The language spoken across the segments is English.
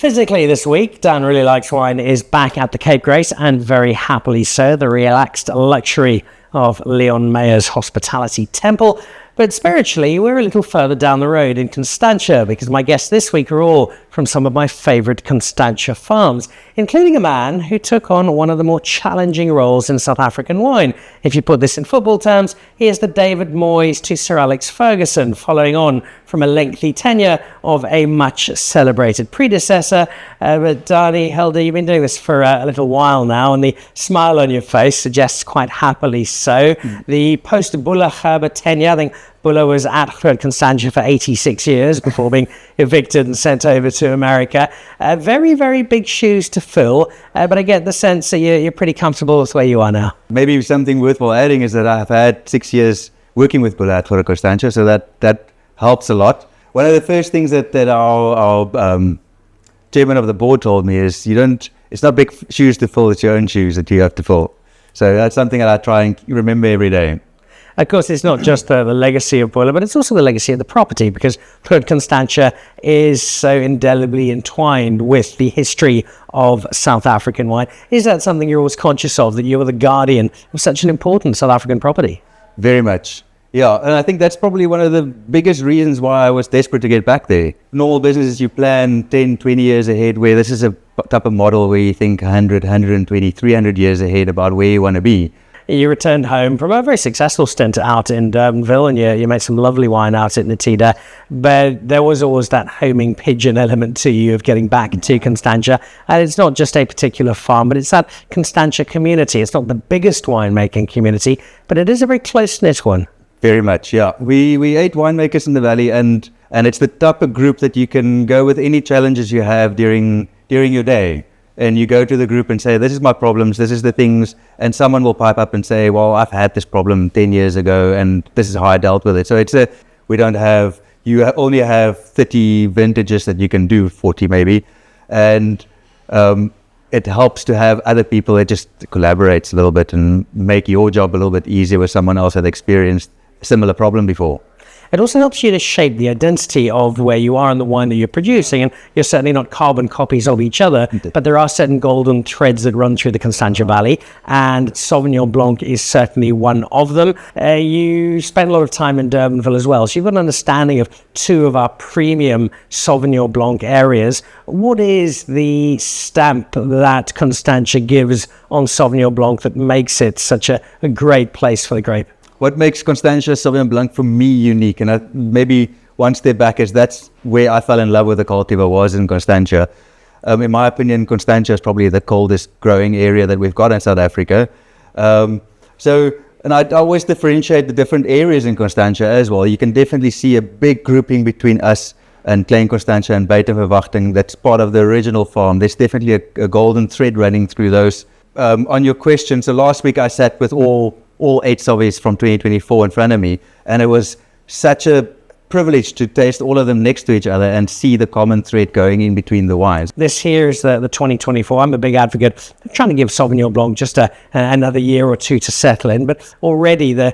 Physically this week, Dan Really Likes Wine is back at the Cape Grace, and very happily so, the relaxed luxury of Leon Meyer's Hospitality Temple. But spiritually, we're a little further down the road in Constantia, because my guests this week are all from some of my favourite Constantia farms, including a man who took on one of the more challenging roles in South African wine. If you put this in football terms, he is the David Moyes to Sir Alex Ferguson, following on from a lengthy tenure of a much celebrated predecessor. But Danie, Helder, you've been doing this for a little while now, and the smile on your face suggests quite happily so. The post-Bulla tenure, I think Bulla was at Constantia for 86 years before being evicted and sent over to America. Very, very big shoes to fill, but I get the sense that you're pretty comfortable with where you are now. Maybe something worthwhile adding is that I've had 6 years working with Bulla at Constantia, so that helps a lot. One of the first things that our chairman of the board told me is it's not big shoes to fill, it's your own shoes that you have to fill. So that's something that I try and remember every day. Of course, it's not just the legacy of Bulla, but it's also the legacy of the property, because Constantia is so indelibly entwined with the history of South African wine. Is that something you're always conscious of, that you're the guardian of such an important South African property? Very much. Yeah, and I think that's probably one of the biggest reasons why I was desperate to get back there. Normal businesses, you plan 10, 20 years ahead, where this is a type of model where you think 100, 120, 300 years ahead about where you want to be. You returned home from a very successful stint out in Durbanville, and you made some lovely wine out at Natida, but there was always that homing pigeon element to you of getting back to Constantia. And it's not just a particular farm, but it's that Constantia community. It's not the biggest winemaking community, but it is a very close-knit one. Very much, yeah. We 8 winemakers in the valley, and it's the type of group that you can go with any challenges you have during your day. And you go to the group and say, this is my problems, this is the things, and someone will pipe up and say, well, I've had this problem 10 years ago, and this is how I dealt with it. So you only have 30 vintages that you can do, 40 maybe, and it helps to have other people that just collaborates a little bit and make your job a little bit easier with someone else that experienced a similar problem before. It also helps you to shape the identity of where you are in the wine that you're producing, and you're certainly not carbon copies of each other, but there are certain golden threads that run through the Constantia Valley, and Sauvignon Blanc is certainly one of them. You spent a lot of time in Durbanville as well, so you've got an understanding of 2 of our premium Sauvignon Blanc areas. What is the stamp that Constantia gives on Sauvignon Blanc that makes it such a great place for the grape? What makes Constantia Sauvignon Blanc for me unique, and maybe one step back, is that's where I fell in love with the cultivar, was in Constantia. In my opinion, Constantia is probably the coldest growing area that we've got in South Africa. And I always differentiate the different areas in Constantia as well. You can definitely see a big grouping between us and Klein Constantia and Buitenverwachting. That's part of the original farm. There's definitely a golden thread running through those. On your question, so last week I sat with all 8 Sauvies from 2024 in front of me, and it was such a privilege to taste all of them next to each other and see the common thread going in between the wines. This here is the 2024. I'm a big advocate of trying to give Sauvignon Blanc just another year or 2 to settle in, but already the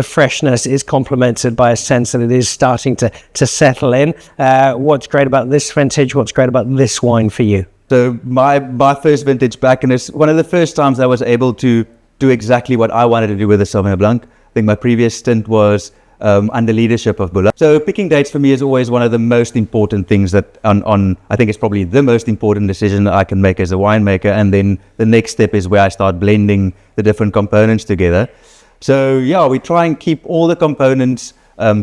freshness is complemented by a sense that it is starting to settle in. What's great about this vintage? What's great about this wine for you? So my first vintage back, and it's one of the first times I was able to do exactly what I wanted to do with the Sauvignon Blanc. I think my previous stint was under leadership of Bulla. So picking dates for me is always one of the most important things that I think it's probably the most important decision that I can make as a winemaker. And then the next step is where I start blending the different components together. So yeah, we try and keep all the components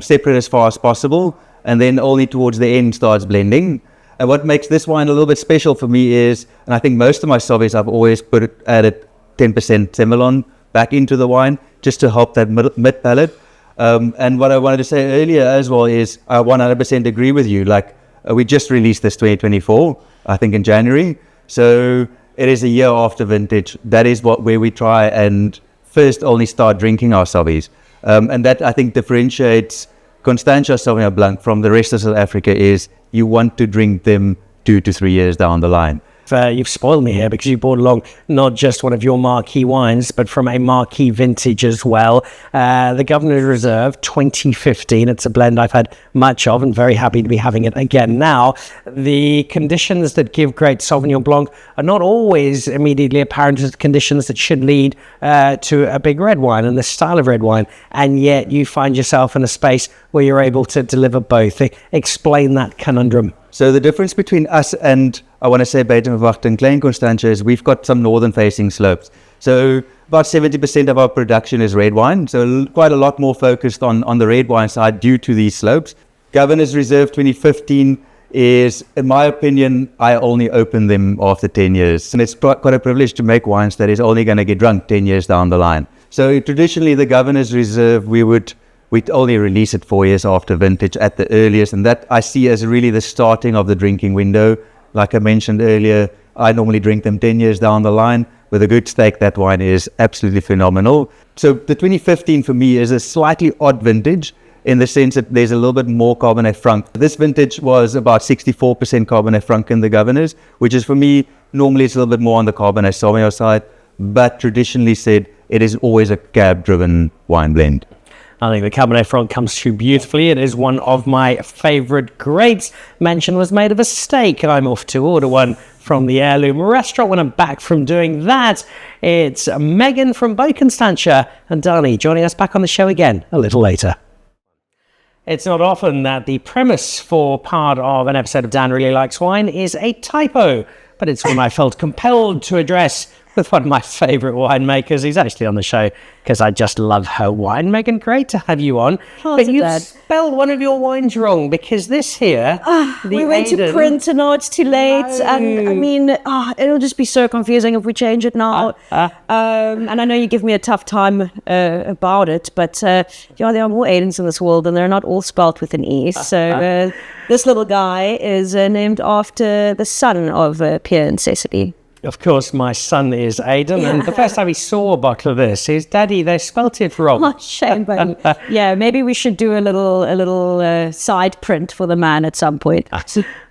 separate as far as possible, and then only towards the end starts blending. And what makes this wine a little bit special for me is, and I think most of my Sauvies I've always added 10% Semillon back into the wine just to help that mid palate. And what I wanted to say earlier as well is I 100% agree with you. Like we just released this 2024, I think in January. So it is a year after vintage. That is where we try and first only start drinking our Sauvies. And that I think differentiates Constantia Sauvignon Blanc from the rest of South Africa, is you want to drink them 2 to 3 years down the line. you've spoiled me here, because you brought along not just one of your marquee wines, but from a marquee vintage as well. The Governor's Reserve 2015. It's a blend I've had much of, and very happy to be having it again now. The conditions that give great Sauvignon Blanc are not always immediately apparent as the conditions that should lead to a big red wine and the style of red wine, and yet you find yourself in a space where you're able to deliver both. Explain that conundrum. So the difference between us and, I want to say, Buitenverwacht and Klein Constantia is we've got some northern-facing slopes. So about 70% of our production is red wine, so quite a lot more focused on the red wine side due to these slopes. Governor's Reserve 2015 is, in my opinion, I only opened them after 10 years. And it's quite a privilege to make wines that is only going to get drunk 10 years down the line. So traditionally, the Governor's Reserve, we'd only release it 4 years after vintage at the earliest, and that I see as really the starting of the drinking window. Like I mentioned earlier, I normally drink them 10 years down the line. With a good steak, that wine is absolutely phenomenal. So the 2015 for me is a slightly odd vintage in the sense that there's a little bit more Cabernet Franc. This vintage was about 64% Cabernet Franc in the Governors, which is, for me, normally it's a little bit more on the Cabernet Sauvignon side, but traditionally said it is always a cab-driven wine blend. I think the Cabernet Franc comes through beautifully. It is one of my favourite grapes. Mention was made of a steak. I'm off to order one from the Heirloom restaurant when I'm back from doing that. It's Megan from Beau, Constantia, and Danie joining us back on the show again a little later. It's not often that the premise for part of an episode of Dan Really Likes Wine is a typo, but it's one I felt compelled to address with one of my favourite winemakers. He's actually on the show because I just love her wine. Megan, great to have you on. But you spelled one of your wines wrong, because this here... we went to print and now it's too late. No. And I mean, it'll just be so confusing if we change it now. And I know you give me a tough time about it, but there are more Aidens in this world and they're not all spelled with an E. So this little guy is named after the son of Pierre and Cecily. Of course, my son is Aidan, and the first time he saw a bottle of this, his daddy, they spelt it wrong. Oh, shame, buddy. Yeah, maybe we should do a little side print for the man at some point.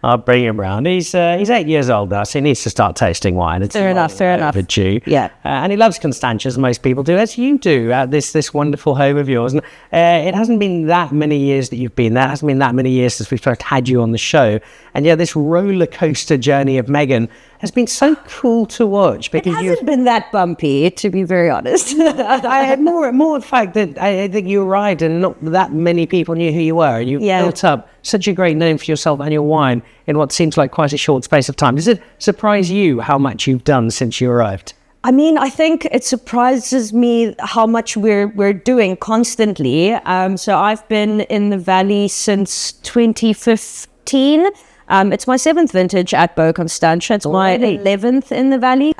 I'll bring him round. He's 8 years old now, so he needs to start tasting wine. It's fair enough. overdue. Yeah. And he loves Constantia, as most people do, as you do, at this wonderful home of yours. And it hasn't been that many years that you've been there. It hasn't been that many years since we first had you on the show. And yeah, this roller coaster journey of Megan has been so cool to watch, because it hasn't been that bumpy, to be very honest. I had more the fact that I think you arrived and not that many people knew who you were, and you built up such a great name for yourself and your wine in what seems like quite a short space of time. Does it surprise you how much you've done since you arrived? I mean, I think it surprises me how much we're doing constantly. So I've been in the Valley since 2015. It's my 7th vintage at Beau, Constantia. It's my 11th in the Valley.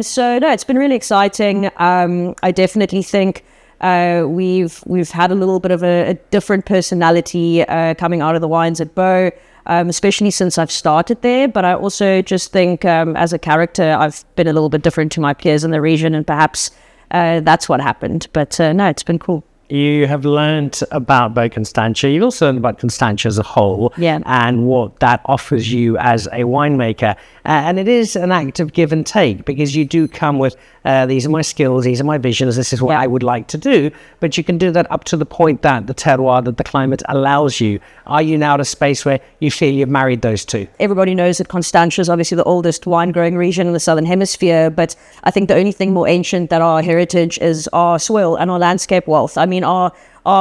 So no, it's been really exciting. I definitely think we've had a little bit of a different personality coming out of the wines at Beau, especially since I've started there. But I also just think as a character, I've been a little bit different to my peers in the region, and perhaps that's what happened. But no, it's been cool. You have learned about Beau Constantia. You've also learned about Constantia as a whole, and what that offers you as a winemaker. And it is an act of give and take, because you do come with, these are my skills, these are my visions, this is what I would like to do. But you can do that up to the point that the terroir, that the climate allows you. Are you now at a space where you feel you've married those two? Everybody knows that Constantia is obviously the oldest wine-growing region in the Southern Hemisphere, but I think the only thing more ancient than our heritage is our soil and our landscape wealth. I mean, our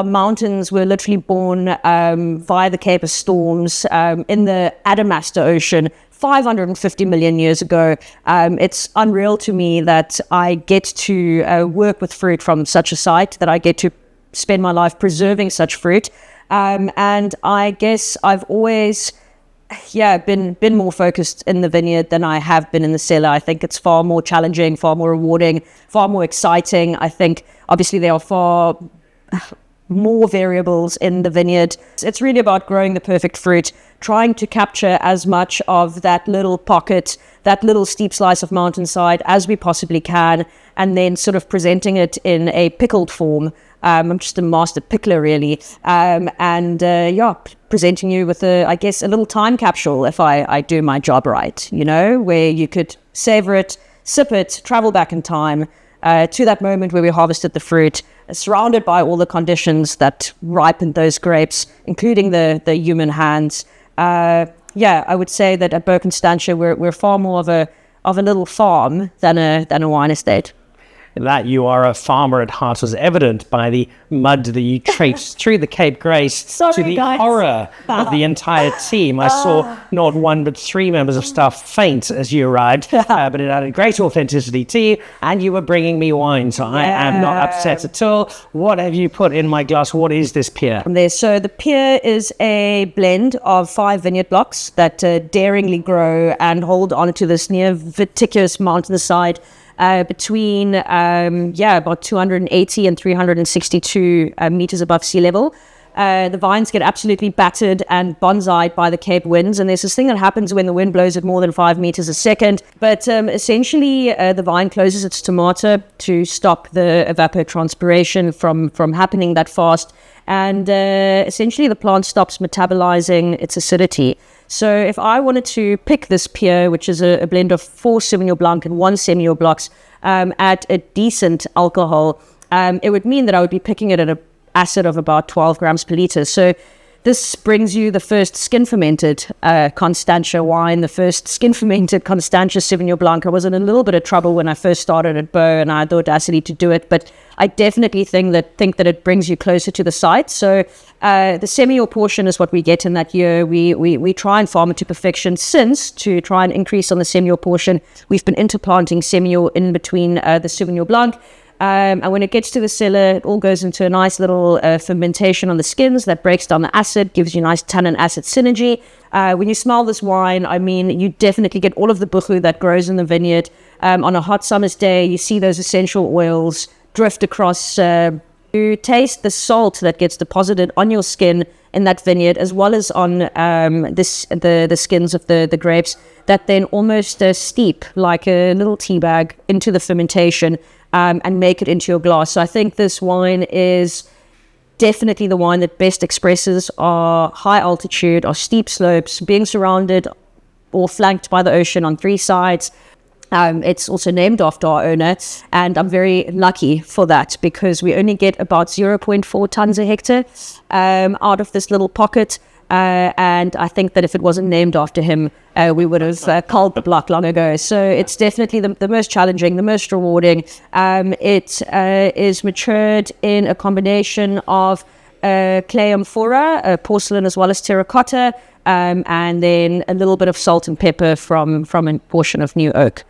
mountains were literally born via the Cape of Storms in the Adamastor Ocean 550 million years ago. It's unreal to me that I get to work with fruit from such a site, that I get to spend my life preserving such fruit. And I guess I've always been more focused in the vineyard than I have been in the cellar. I think it's far more challenging, far more rewarding, far more exciting. I think obviously there are far more variables in the vineyard. It's really about growing the perfect fruit, trying to capture as much of that little pocket, that little steep slice of mountainside as we possibly can, and then sort of presenting it in a pickled form. I'm just a master pickler, really. Presenting you with I guess, a little time capsule if I do my job right, where you could savor it, sip it, travel back in time to that moment where we harvested the fruit, surrounded by all the conditions that ripened those grapes, including the human hands. I would say that at Beau Constantia, we're far more of a little farm than a wine estate. That you are a farmer at heart was evident by the mud that you traipsed through the Cape Grace to the horror of the entire team. I saw not one but 3 members of staff faint as you arrived, but it added great authenticity to you, and you were bringing me wine, so I am not upset at all. What have you put in my glass? What is this pier? So the pier is a blend of 5 vineyard blocks that daringly grow and hold onto this near vertiginous mountainside between about 280 and 362 meters above sea level. The vines get absolutely battered and bonsaied by the Cape winds, and there's this thing that happens when the wind blows at more than 5 meters a second. But essentially, the vine closes its stomata to stop the evapotranspiration from happening that fast, and essentially the plant stops metabolizing its acidity. So if I wanted to pick this pier, which is a blend of 4 Sauvignon Blanc and 1 Semillon Blancs, at a decent alcohol, it would mean that I would be picking it at an acid of about 12 grams per liter. So this brings you the first skin-fermented Constantia wine, the first skin-fermented Constantia Sauvignon Blanc. I was in a little bit of trouble when I first started at Beau, and I had the audacity to do it, but I definitely think that it brings you closer to the site. So the Semillon portion is what we get in that year. We try and farm it to perfection. Since, to try and increase on the Semillon portion, we've been interplanting Semillon in between the Sauvignon Blanc. And when it gets to the cellar, it all goes into a nice little fermentation on the skins that breaks down the acid, gives you nice tannin acid synergy. When you smell this wine, I mean, you definitely get all of the buchu that grows in the vineyard. On a hot summer's day, you see those essential oils drift across. You taste the salt that gets deposited on your skin in that vineyard, as well as on the skins of the grapes, that then almost steep like a little tea bag into the fermentation. And make it into your glass. So I think this wine is definitely the wine that best expresses our high altitude, our steep slopes, being surrounded or flanked by the ocean on 3 sides. It's also named after our owner, and I'm very lucky for that, because we only get about 0.4 tons a hectare out of this little pocket. And I think that if it wasn't named after him, we would have culled the block long ago. So it's definitely the most challenging, the most rewarding. It is matured in a combination of clay amphora, porcelain as well as terracotta, and then a little bit of salt and pepper from a portion of new oak.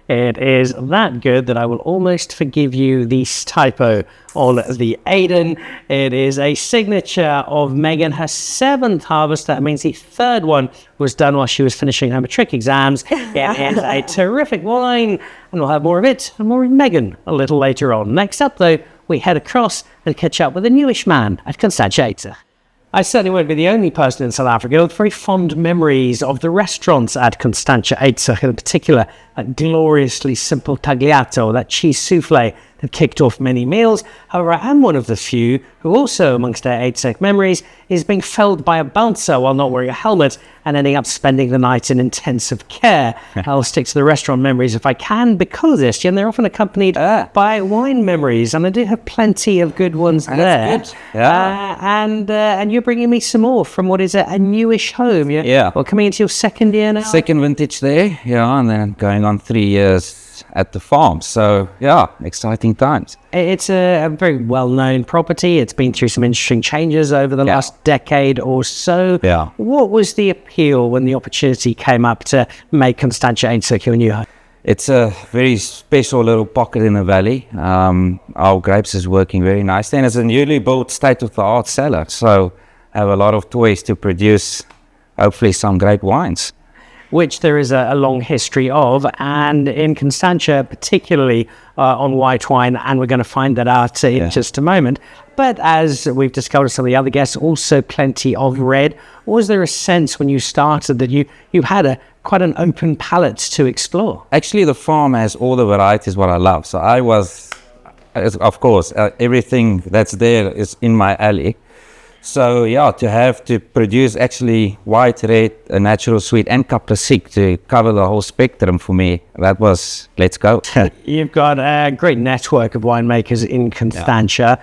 It is that good that I will almost forgive you the typo on the Aiden. It is a signature of Megan, her 7th harvest. That means the 3rd one was done while she was finishing her matric exams. It is a terrific wine, and we'll have more of it and more of Megan a little later on. Next up, though, we head across and catch up with a newish man at Constantia Uitsig. I certainly won't be the only person in South Africa with very fond memories of the restaurants at Constantia Uitsig, in particular that gloriously simple tagliato, that cheese souffle that kicked off many meals. However, I am one of the few who also, amongst their Uitsig memories, is being felled by a bouncer while not wearing a helmet and ending up spending the night in intensive care. I'll stick to the restaurant memories if I can, because Estian, they're often accompanied by wine memories, and I do have plenty of good ones there. That's good. Yeah. And you're bringing me some more from what is a newish home. Yeah. Well, coming into your 2nd year now? 2nd vintage there, and then going on 3 years at the farm. So, exciting times. It's a very well-known property. It's been through some interesting changes over the last decade or so. Yeah. What was the appeal when the opportunity came up to make Constantia Uitsig your new home? It's a very special little pocket in the valley. Our grapes is working very nicely, and it's a newly built state-of-the-art cellar. So, I have a lot of toys to produce, hopefully, some great wines. which there is a long history of, and in Constantia, particularly on white wine, and we're going to find that out in just a moment. But as we've discovered some of the other guests, also plenty of red. Was there a sense when you started that you had quite an open palette to explore? Actually, the farm has all the varieties what I love. So I was, of course, everything that's there is in my alley. So yeah, to produce actually white, red, a natural sweet, and Capricic to cover the whole spectrum for me, that was, let's go. You've got a great network of winemakers in Constantia.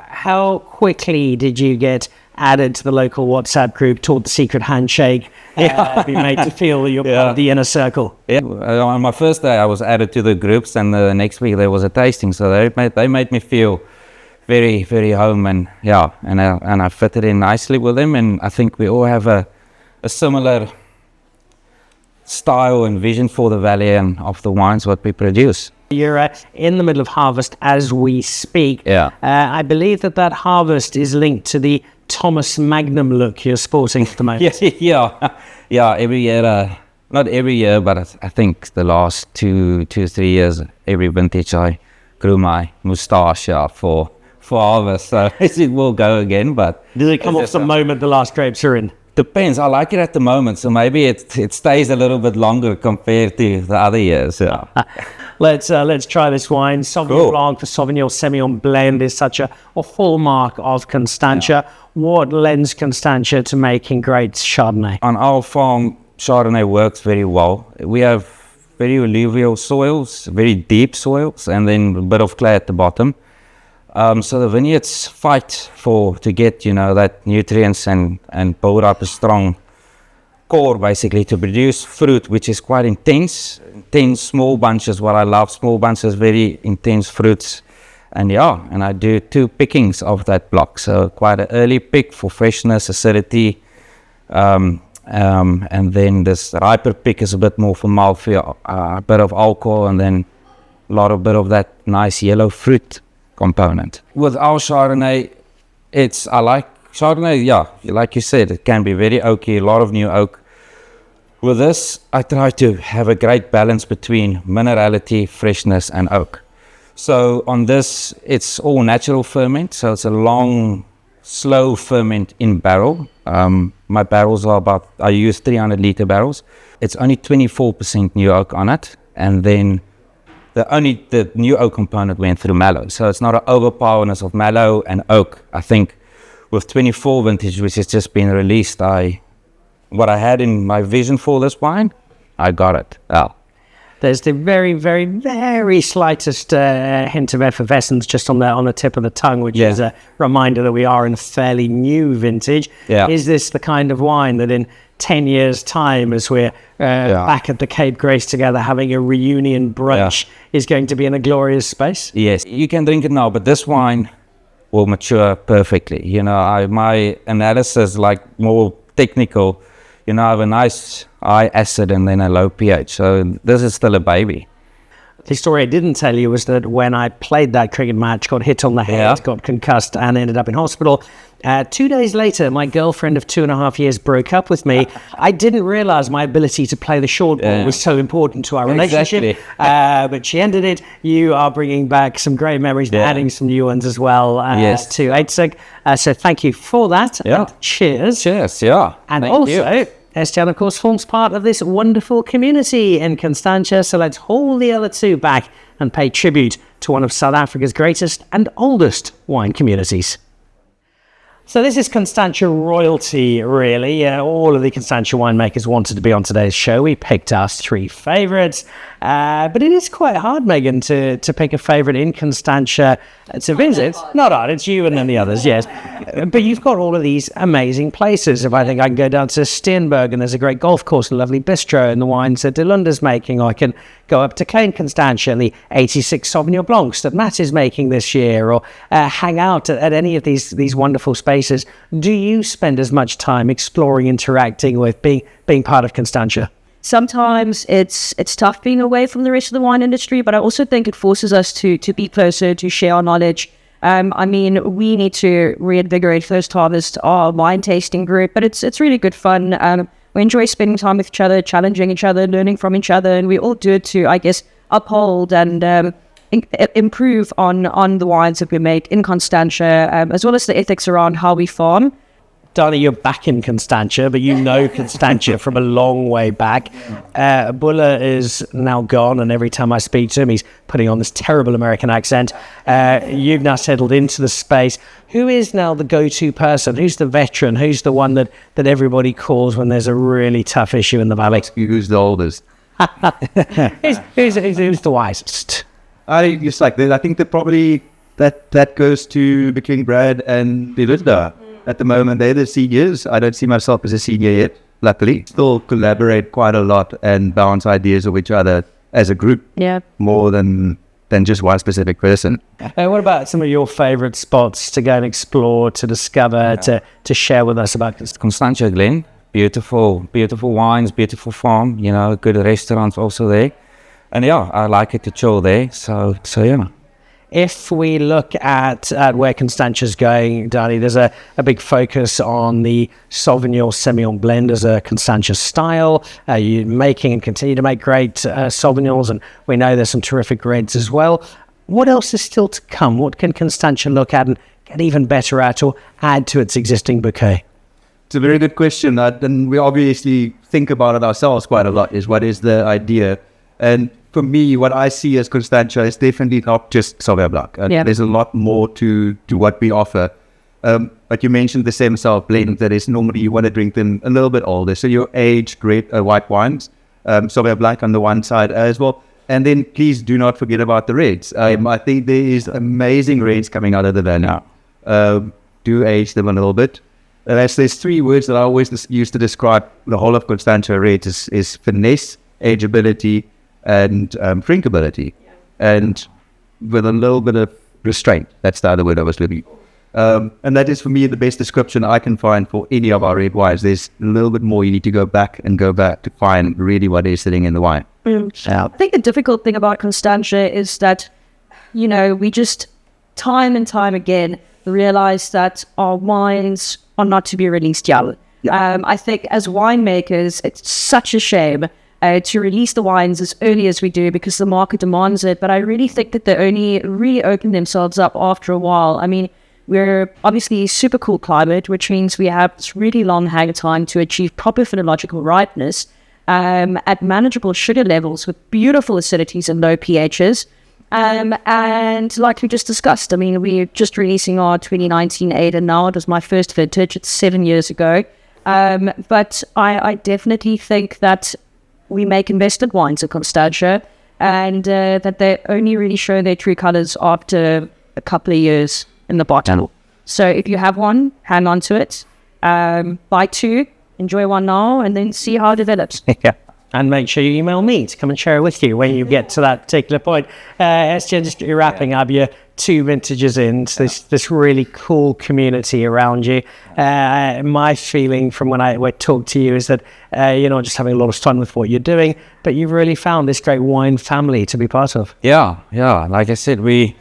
How quickly did you get added to the local WhatsApp group, taught the secret handshake, be made to feel you're part of the inner circle? Yeah, on my first day I was added to the groups, and the next week there was a tasting, so they made me feel very, very home, and I fitted in nicely with them, and I think we all have a similar style and vision for the valley and of the wines what we produce. You're in the middle of harvest as we speak. Yeah. I believe that harvest is linked to the Thomas Magnum look you're sporting at the moment. yeah. Every year, not every year, but I think the last 2-3 years, every vintage I grew my moustache for harvest. So it will go again, but does it come off the moment the last grapes are in? Depends. I like it at the moment, so maybe it stays a little bit longer compared to the other years. Yeah. Let's try this wine. Sauvignon Blanc for Sauvignon Semillon blend is such a hallmark of Constantia. Yeah. What lends Constantia to making great Chardonnay? On our farm, Chardonnay works very well. We have very alluvial soils, very deep soils, and then a bit of clay at the bottom. So the vineyards fight to get, that nutrients and build up a strong core, basically, to produce fruit, which is quite intense small bunches. What I love, small bunches, very intense fruits. And I do 2 pickings of that block. So quite an early pick for freshness, acidity. And then this riper pick is a bit more for mouthfeel, a bit of alcohol, and then a bit of that nice yellow fruit component. With our Chardonnay, I like Chardonnay, like you said, it can be very oaky, a lot of new oak. With this, I try to have a great balance between minerality, freshness, and oak. So on this, it's all natural ferment, so it's a long, slow ferment in barrel. My barrels are I use 300 liter barrels. It's only 24% new oak on it, and then the new oak component went through mallow. So it's not an overpowerness of mallow and oak. I think with 24 vintage, which has just been released, what I had in my vision for this wine, I got it. There's the very, very, very slightest hint of effervescence just on the tip of the tongue, which is a reminder that we are in a fairly new vintage. Yeah. Is this the kind of wine that in 10 years' time, as we're back at the Cape Grace together having a reunion brunch, is going to be in a glorious space? Yes, you can drink it now, but this wine will mature perfectly. My analysis, like more technical, I have a nice high acid and then a low pH. So this is still a baby. The story I didn't tell you was that when I played that cricket match, got hit on the head, got concussed, and ended up in hospital. 2 days later, my girlfriend of 2.5 years broke up with me. I didn't realize my ability to play the short ball was so important to our relationship. But she ended it. You are bringing back some great memories, adding some new ones as well to Uitsig. So thank you for that. And cheers. Cheers, yeah. And thank also, you. Estian, of course, forms part of this wonderful community in Constantia. So let's haul the other two back and pay tribute to one of South Africa's greatest and oldest wine communities. So this is Constantia royalty, really. All of the Constantia winemakers wanted to be on today's show. We picked our 3 favourites. But it is quite hard, Megan, to pick a favourite in Constantia to visit. Not hard, it's you and then the others, yes. But you've got all of these amazing places. If I think I can go down to Steenberg and there's a great golf course, a lovely bistro and the wines that Delunda's making. Or I can go up to Klein Constantia and the 86 Sauvignon Blancs that Matt is making this year, or hang out at any of these wonderful spaces. Do you spend as much time exploring, interacting with, being part of Constantia? Sometimes it's tough being away from the rest of the wine industry, but I also think it forces us to be closer, to share our knowledge. We need to reinvigorate First Harvest, our wine tasting group, but it's really good fun. we enjoy spending time with each other, challenging each other, learning from each other, and we all do it to, I guess, uphold and improve on the wines that we make in Constantia, as well as the ethics around how we farm. Danie, you're back in Constantia, but you know Constantia from a long way back. Buller is now gone, and every time I speak to him, he's putting on this terrible American accent. You've now settled into the space. Who is now the go-to person? Who's the veteran? Who's the one that everybody calls when there's a really tough issue in the valley? Who's the oldest? who's the wisest? I think that probably that goes to between Brad and Belinda. At the moment, they're the seniors. I don't see myself as a senior yet, luckily. Still collaborate quite a lot and bounce ideas of each other as a group. Yeah. More than just one specific person. What about some of your favourite spots to go and explore, to discover, to share with us about this? Constantia Glen, beautiful wines, beautiful farm, good restaurants also there. And yeah, I like it to chill there. So yeah. If we look at where Constantia's going, Danie, there's a big focus on the Sauvignon Semillon blend as a Constantia style. You're making and continue to make great Sauvignons, and we know there's some terrific reds as well. What else is still to come? What can Constantia look at and get even better at, or add to its existing bouquet? It's a very good question, and we obviously think about it ourselves quite a lot, is what is the idea? And for me, what I see as Constantia is definitely not just Sauvignon Blanc. There's a lot more to what we offer. But you mentioned the Semillon blend, that is normally you want to drink them a little bit older. So your aged great white wines, Sauvignon Blanc on the one side as well. And then please do not forget about the reds. I think there is amazing reds coming out of the valley. Do age them a little bit. There's three words that I always use to describe the whole of Constantia reds is finesse, ageability, and drinkability, and with a little bit of restraint. That's the other word I was looking for. And that is, for me, the best description I can find for any of our red wines. There's a little bit more you need to go back to find really what is sitting in the wine. I think the difficult thing about Constantia is that, we just time and time again realize that our wines are not to be released young. I think as winemakers, it's such a shame to release the wines as early as we do because the market demands it. But I really think that they only really open themselves up after a while. I mean, we're obviously super cool climate, which means we have this really long hang time to achieve proper phenological ripeness at manageable sugar levels with beautiful acidities and low pHs. And like we just discussed, I mean, we're just releasing our 2019 Ada now. It was my first vintage. It's 7 years ago. But I definitely think that we make invested wines at Constantia, and that they only really show their true colors after a couple of years in the bottle. So if you have one, hang on to it. Buy two, enjoy one now, and then see how it develops. Yeah. And make sure you email me to come and share it with you when you get to that particular point. Estian, just wrapping up, you're 2 vintages in, so this really cool community around you. My feeling from when I talk to you is that you're not just having a lot of fun with what you're doing, but you've really found this great wine family to be part of. Yeah. Like I said, we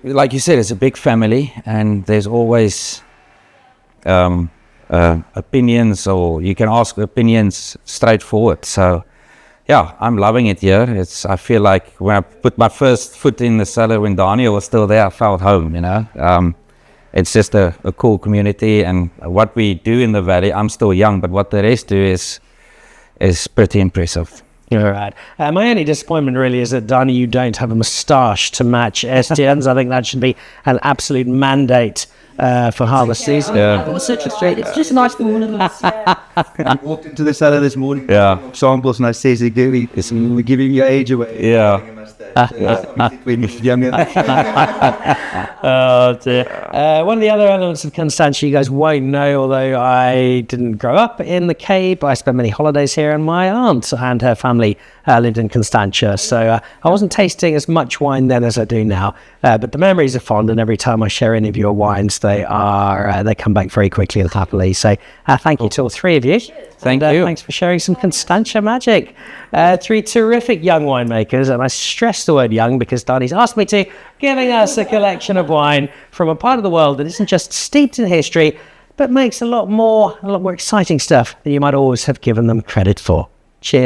like you said, it's a big family, and there's always opinions, or you can ask opinions straightforward. So yeah, I'm loving it here. I feel like when I put my first foot in the cellar when Danie was still there, I felt home, It's just a cool community, and what we do in the valley, I'm still young, but what the rest do is pretty impressive. You're right. My only disappointment really is that, Danie, you don't have a moustache to match Estian's. I think that should be an absolute mandate for harvest season. It's just nice for all of us. I walked into the cellar this morning, samples, and I says, we're giving your age away. Yeah. When you're younger. Oh dear. One of the other elements of Constantia you guys won't know, although I didn't grow up in the Cape, I spent many holidays here, and my aunt and her family lived in Constantia, so I wasn't tasting as much wine then as I do now, but the memories are fond, and every time I share any of your wines, they come back very quickly and happily. So thank you to all three of you. Thank you. Thanks for sharing some Constantia magic. 3 terrific young winemakers, and I stress the word young because Danie's asked me to, giving us a collection of wine from a part of the world that isn't just steeped in history, but makes a lot more exciting stuff than you might always have given them credit for. Cheers.